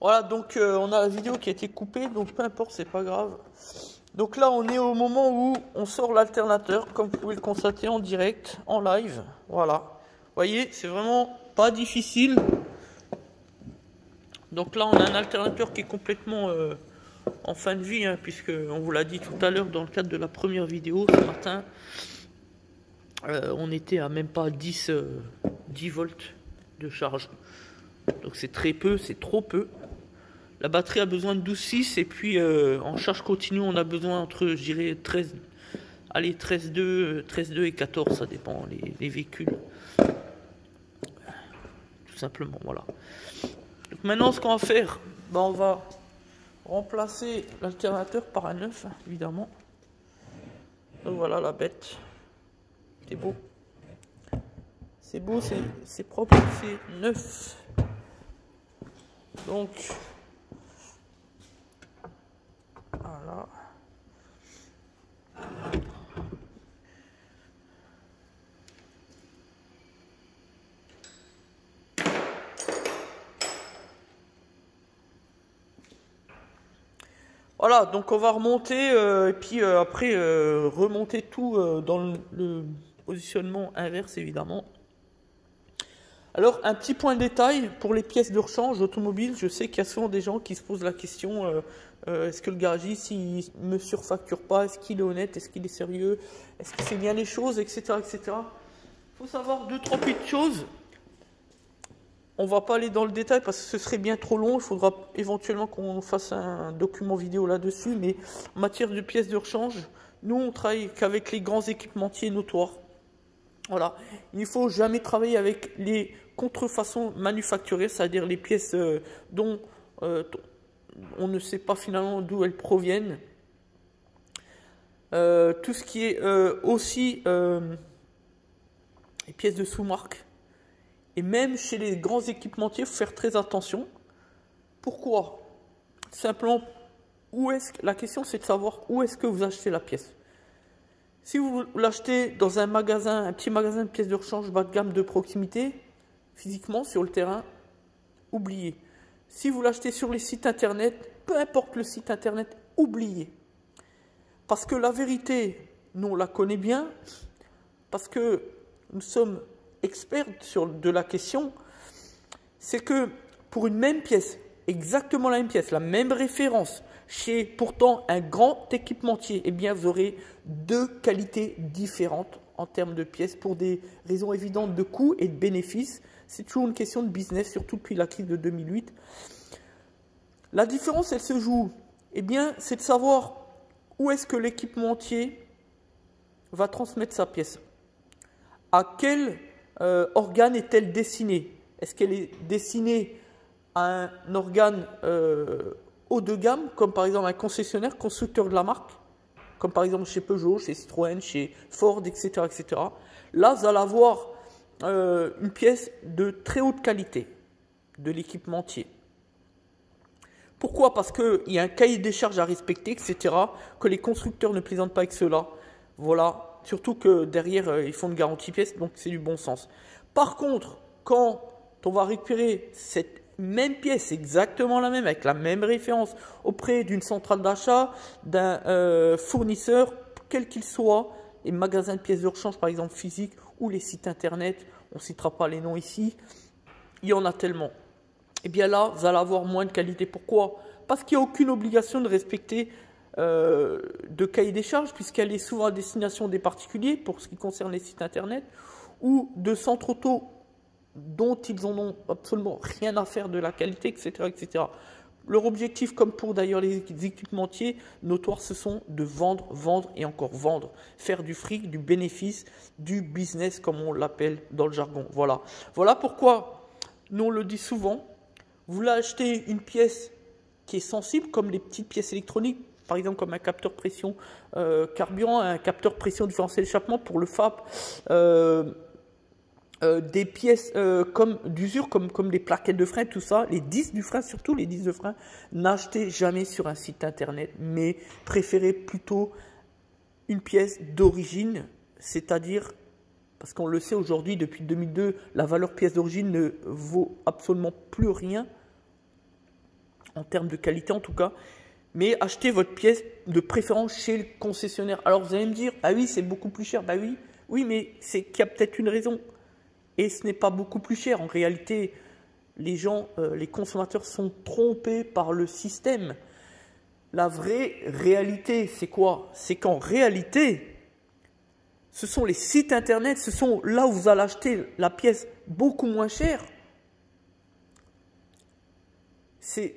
Voilà, donc on a la vidéo qui a été coupée, donc peu importe, c'est pas grave. Donc là, on est au moment où on sort l'alternateur, comme vous pouvez le constater en direct, en live. Voilà. Vous voyez, c'est vraiment pas difficile. Donc là, on a un alternateur qui est complètement en fin de vie, hein, puisque on vous l'a dit tout à l'heure dans le cadre de la première vidéo ce matin. On était à même pas 10 volts de charge. Donc c'est très peu, c'est trop peu. La batterie a besoin de 12,6 et puis en charge continue on a besoin entre, je dirais, 13, allez, 13,2 et 14, ça dépend les véhicules. Tout simplement, voilà. Donc maintenant ce qu'on va faire, ben, on va remplacer l'alternateur par un neuf, évidemment. Donc voilà la bête. C'est beau. C'est beau, c'est propre, c'est neuf. Donc voilà. Voilà, donc on va remonter et puis après remonter tout dans le positionnement inverse évidemment. Alors un petit point de détail pour les pièces de rechange automobile, je sais qu'il y a souvent des gens qui se posent la question est-ce que le garagiste il me surfacture pas, est-ce qu'il est honnête, est-ce qu'il est sérieux, est-ce qu'il fait bien les choses, etc. etc. Il faut savoir deux, trois petites choses. On va pas aller dans le détail parce que ce serait bien trop long. Il faudra éventuellement qu'on fasse un document vidéo là-dessus. Mais en matière de pièces de rechange, nous on travaille qu'avec les grands équipementiers notoires. Voilà. Il ne faut jamais travailler avec les contrefaçons manufacturées, c'est-à-dire les pièces dont on ne sait pas finalement d'où elles proviennent. Tout ce qui est aussi les pièces de sous-marque. Et même chez les grands équipementiers, il faut faire très attention. Pourquoi? Simplement, la question c'est de savoir où est-ce que vous achetez la pièce. Si vous l'achetez dans un magasin, un petit magasin de pièces de rechange bas de gamme de proximité, physiquement sur le terrain, oubliez. Si vous l'achetez sur les sites internet, peu importe le site internet, oubliez. Parce que la vérité, nous on la connaît bien, parce que nous sommes experts de la question, c'est que pour une même pièce, exactement la même pièce, la même référence, chez pourtant un grand équipementier, eh bien vous aurez deux qualités différentes en termes de pièces pour des raisons évidentes de coût et de bénéfices. C'est toujours une question de business, surtout depuis la crise de 2008. La différence, elle se joue, eh bien, c'est de savoir où est-ce que l'équipementier va transmettre sa pièce. À quel organe est-elle destinée? Est-ce qu'elle est destinée à un organe haut de gamme, comme par exemple un concessionnaire, constructeur de la marque, comme par exemple chez Peugeot, chez Citroën, chez Ford, etc. etc. Là, vous allez avoir une pièce de très haute qualité de l'équipementier. Pourquoi? Parce qu'il y a un cahier des charges à respecter, etc., que les constructeurs ne plaisantent pas avec cela. Voilà. Surtout que derrière, ils font une garantie pièce, donc c'est du bon sens. Par contre, quand on va récupérer cette même pièce, exactement la même, avec la même référence, auprès d'une centrale d'achat, d'un fournisseur, quel qu'il soit, les magasins de pièces de rechange, par exemple physiques, ou les sites internet, on ne citera pas les noms ici, il y en a tellement. Et bien là, vous allez avoir moins de qualité. Pourquoi? Parce qu'il n'y a aucune obligation de respecter de cahier des charges, puisqu'elle est souvent à destination des particuliers pour ce qui concerne les sites internet ou de centres auto dont ils n'en ont absolument rien à faire de la qualité, etc., etc. Leur objectif, comme pour d'ailleurs les équipementiers notoires, ce sont de vendre, vendre et encore vendre, faire du fric, du bénéfice, du business comme on l'appelle dans le jargon. Voilà. Voilà pourquoi nous on le dit souvent. Vous voulez acheter une pièce qui est sensible, comme les petites pièces électroniques, par exemple comme un capteur pression carburant, un capteur pression différentiel d'échappement pour le FAP, des pièces comme d'usure, comme les plaquettes de frein, tout ça, les disques du frein, surtout les disques de frein, n'achetez jamais sur un site internet, mais préférez plutôt une pièce d'origine, c'est-à-dire, parce qu'on le sait aujourd'hui, depuis 2002, la valeur pièce d'origine ne vaut absolument plus rien. en termes de qualité en tout cas. Mais achetez votre pièce de préférence chez le concessionnaire. Alors vous allez me dire, ah oui, c'est beaucoup plus cher. Bah oui, oui, mais c'est qu'il y a peut-être une raison. Et ce n'est pas beaucoup plus cher. En réalité, les gens, les consommateurs sont trompés par le système. La vraie réalité, c'est quoi? C'est qu'en réalité, ce sont les sites internet, ce sont là où vous allez acheter la pièce beaucoup moins chère. C'est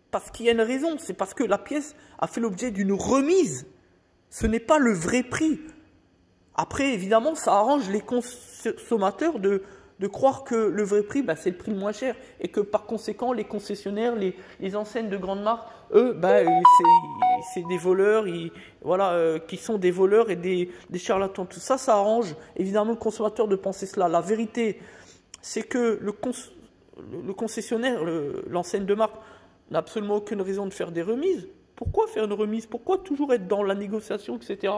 parce qu'il y a une raison, c'est parce que la pièce a fait l'objet d'une remise. Ce n'est pas le vrai prix. Après, évidemment, ça arrange les consommateurs de croire que le vrai prix, bah, c'est le prix le moins cher. Et que par conséquent, les concessionnaires, les enseignes de grandes marques, eux, bah, c'est des voleurs, voilà, qui sont des voleurs et des charlatans. Tout ça, ça arrange évidemment le consommateur de penser cela. La vérité, c'est que le concessionnaire, l'enseigne de marque, n'a absolument aucune raison de faire des remises. Pourquoi faire une remise? Pourquoi toujours être dans la négociation, etc.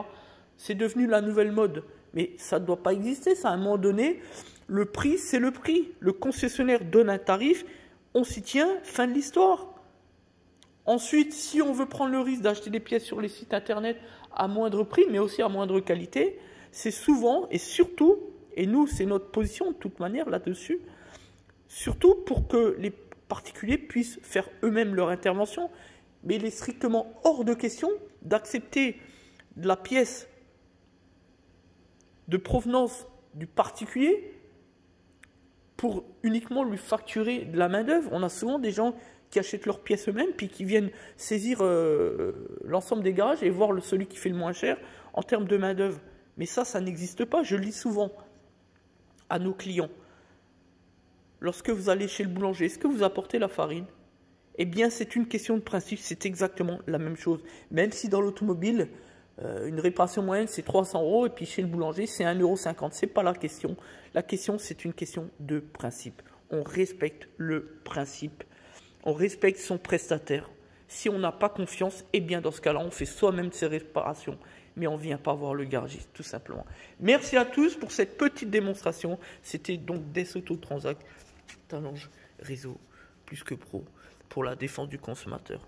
C'est devenu la nouvelle mode. Mais ça ne doit pas exister. Ça, à un moment donné, le prix, c'est le prix. Le concessionnaire donne un tarif, on s'y tient, fin de l'histoire. Ensuite, si on veut prendre le risque d'acheter des pièces sur les sites internet à moindre prix, mais aussi à moindre qualité, c'est souvent et surtout, et nous, c'est notre position de toute manière là-dessus, surtout pour que les particuliers puissent faire eux-mêmes leur intervention. Mais il est strictement hors de question d'accepter de la pièce de provenance du particulier pour uniquement lui facturer de la main-d'œuvre. On a souvent des gens qui achètent leurs pièces eux-mêmes puis qui viennent saisir l'ensemble des garages et voir celui qui fait le moins cher en termes de main-d'œuvre. Mais ça n'existe pas. Je le dis souvent à nos clients. Lorsque vous allez chez le boulanger, est-ce que vous apportez la farine? Eh bien, c'est une question de principe, c'est exactement la même chose. Même si dans l'automobile, une réparation moyenne, c'est 300 € et puis chez le boulanger, c'est 1,50 €. Ce n'est pas la question. La question, c'est une question de principe. On respecte le principe. On respecte son prestataire. Si on n'a pas confiance, eh bien, dans ce cas-là, on fait soi-même ses réparations. Mais on ne vient pas voir le garagiste, tout simplement. Merci à tous pour cette petite démonstration. C'était donc Desauto Transact, Talange Réseau plus que pro pour la défense du consommateur.